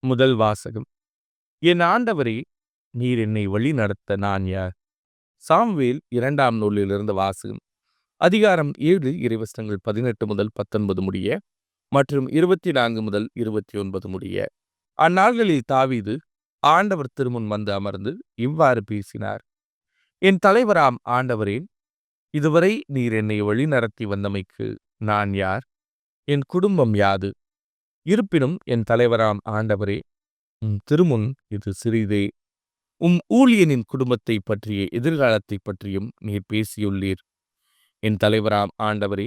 முதல் வாசகம். என் ஆண்டவரே, நீர் என்னை வழி நடத்த நான் யார்? சாமுவேல் 2ஆம் நூலிலிருந்து வாசகம். அதிகாரம் 7 இறைவசனங்கள் 18 முதல் 19 முடிய மற்றும் 24 முதல் 29 முடிய. அந்நாள்களில் தாவீது ஆண்டவர் திருமுன் வந்து அமர்ந்து இவ்வாறு பேசினார். என் தலைவராம் ஆண்டவரே, இதுவரை நீர் என்னை வழி நடத்தி வந்தமைக்கு நான் யார்? என் குடும்பம் யாது? இருப்பினும் என் தலைவராம் ஆண்டவரே, திருமுன் இது சிறிதே. ஊழியனின் குடும்பத்தை பற்றிய எதிர்காலத்தை பற்றியும் நீர் பேசியுள்ளீர். என் தலைவராம் ஆண்டவரே,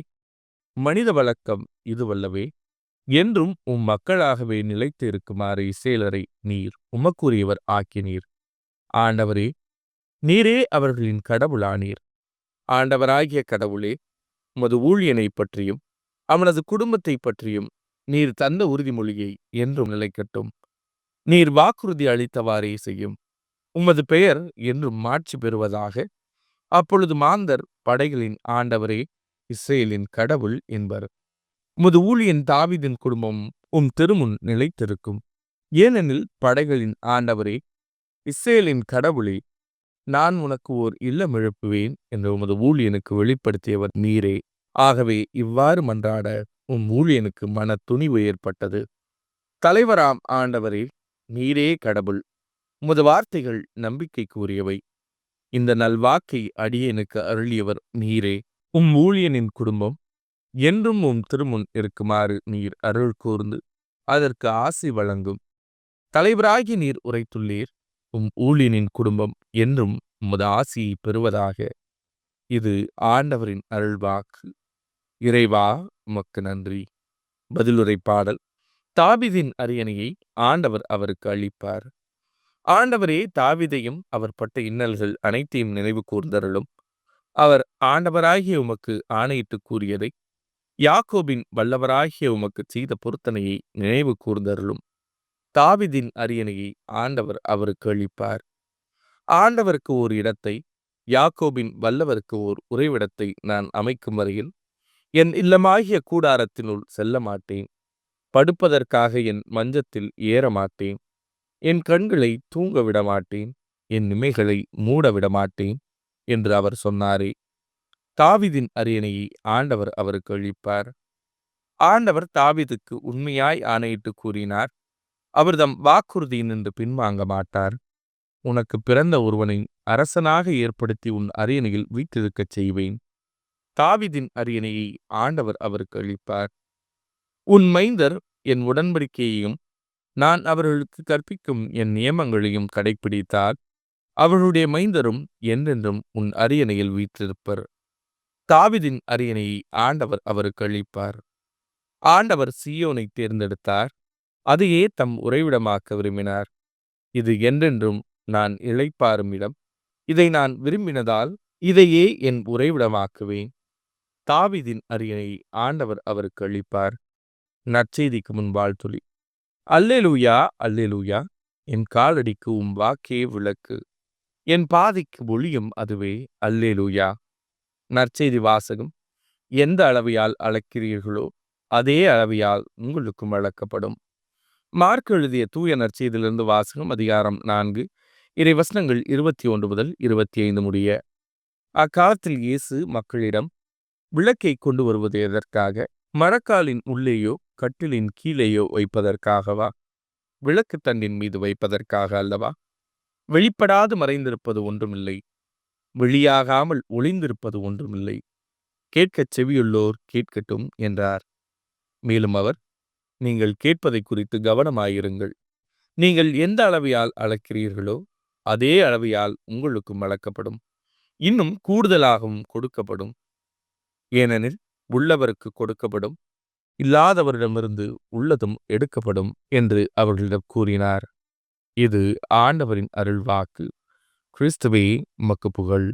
மனித வழக்கம் இதுவல்லவே. என்றும் மக்களாகவே நிலைத்து இருக்குமாறு இஸ்ரேலரை நீர் உமக்குரியவர் ஆக்கினீர். ஆண்டவரே, நீரே அவர்களின் கடவுளானீர். ஆண்டவராகிய கடவுளே, உமது ஊழியனை பற்றியும் அவனது குடும்பத்தை பற்றியும் நீர் தந்த உறுதிமொழியை என்றும் நிலைக்கட்டும். நீர் வாக்குறுதி அளித்தவாறே செய்யும். உமது பெயர் என்றும் மாட்சி பெறுவதாக. அப்பொழுது மாந்தர் படைகளின் ஆண்டவரே, இஸ்ரேலின் கடவுள் என்பர். உமது ஊழியன் தாவீதின் குடும்பம் திருமுன் நிலைத்திருக்கும். ஏனெனில் படைகளின் ஆண்டவரே, இஸ்ரேலின் கடவுளே, நான் உனக்கு ஓர் இல்லம் எழுப்புவேன் என்று உமது ஊழியனுக்கு வெளிப்படுத்தியவர் நீரே. ஆகவே இவ்வாறு மன்றாட ஊழியனுக்கு மன துணிவு ஏற்பட்டது. தலைவராம் ஆண்டவரே, நீரே கடவுள். உமது வார்த்தைகள் நம்பிக்கைக்குரியவை. இந்த நல்வாக்கை அடியேனுக்கு அருளியவர் நீரே. ஊழியனின் குடும்பம் என்றும் திருமுன் இருக்குமாறு நீர் அருள் கூர்ந்து அதற்கு ஆசி வழங்கும். தலைவராகி நீர் உரைத்துள்ளீர், ஊழியனின் குடும்பம் என்றும் உமது ஆசியை பெறுவதாக. இது ஆண்டவரின் அருள்வாக்கு. இறைவா, உமக்கு நன்றி. பதிலுரை பாடல். தாவீதின் அரியணையை ஆண்டவர் அவருக்கு அளிப்பார். ஆண்டவரே, தாவீதையும் அவர் பட்ட இன்னல்கள் அனைத்தையும் நினைவு கூர்ந்தருளும். அவர் ஆண்டவராகிய உமக்கு ஆணையிட்டு கூறியதை, யாக்கோபின் வல்லவராகிய உமக்கு செய்த பொருத்தனையை நினைவு கூர்ந்தருளும். தாவீதின் அரியணையை ஆண்டவர் அவருக்கு அளிப்பார். ஆண்டவருக்கு ஓர் இடத்தை, யாக்கோபின் வல்லவருக்கு ஓர் உறைவிடத்தை நான் அமைக்கும் வரையில் என் இல்லமாகிய கூடாரத்தினுள் செல்ல மாட்டேன். படுப்பதற்காக என் மஞ்சத்தில் ஏற மாட்டேன். என் கண்களை தூங்க விடமாட்டேன். என் இமைகளை மூட விடமாட்டேன் என்று அவர் சொன்னாரே. தாவீதின் அரியணையை ஆண்டவர் அவருக்கு அளிப்பார். ஆண்டவர் தாவீதுக்கு உண்மையாய் ஆணையிட்டு கூறினார். அவர் தம் வாக்குறுதியினின்று பின்வாங்க மாட்டார். உனக்கு பிறந்த ஒருவனை அரசனாக ஏற்படுத்தி உன் அரியணையில் வீற்றிருக்கச் செய்வேன். தாவீதின் அரியணையை ஆண்டவர் அவருக்கு அளிப்பார். உன் மைந்தர் என் உடன்படிக்கையையும் நான் அவர்களுக்கு கற்பிக்கும் என் நியமங்களையும் கடைப்பிடித்தால் அவர்களுடைய மைந்தரும் என்றென்றும் உன் அரியணையில் வீற்றிருப்பர். தாவீதின் அரியணையை ஆண்டவர் அவருக்கு அளிப்பார். ஆண்டவர் சீயோனை தேர்ந்தெடுத்தார். அதையே தம் உறைவிடமாக்க விரும்பினார். இது என்றென்றும் நான் இளைப்பாறும் இடம். இதை நான் விரும்பினதால் இதையே என் உறைவிடமாக்குவேன். தாவீதின் அரியணையை ஆண்டவர் அவருக்கு அளிப்பார். நற்செய்திக்கு முன் வாழ்த்துளி. அல்லேலூயா, அல்லேலூயா. என் காலடிக்கு வாக்கே விளக்கு, என் பாதைக்கு ஒளியும் அதுவே. அல்லேலூயா. நற்செய்தி வாசகம். எந்த அளவையால் அளக்கிறீர்களோ அதே அளவையால் உங்களுக்கும் அளக்கப்படும். மார்க் எழுதிய தூய நற்செய்தியிலிருந்து வாசகம். அதிகாரம் 4 இறைவசனங்கள் 21 முதல் 25 முடிய. அக்காலத்தில் இயேசு மக்களிடம், விளக்கை கொண்டு வருவது எதற்காக? மரக்காலின் உள்ளேயோ கட்டிலின் கீழேயோ வைப்பதற்காகவா? விளக்கு தண்டின் மீது வைப்பதற்காக அல்லவா? வெளிப்படாது மறைந்திருப்பது ஒன்றுமில்லை, வெளியாகாமல் ஒளிந்திருப்பது ஒன்றுமில்லை. கேட்கச் செவியுள்ளோர் கேட்கட்டும் என்றார். மேலும் அவர், நீங்கள் கேட்பதை குறித்து கவனமாயிருங்கள். நீங்கள் எந்த அளவையால் அளக்கிறீர்களோ அதே அளவையால் உங்களுக்கும் அளக்கப்படும், இன்னும் கூடுதலாகவும் கொடுக்கப்படும். ஏனெனில் உள்ளவருக்கு கொடுக்கப்படும், இல்லாதவரிடமிருந்து உள்ளதும் எடுக்கப்படும் என்று அவர்களிடம் கூறினார். இது ஆண்டவரின் அருள்வாக்கு. கிறிஸ்துவே, உமக்கு புகழ்.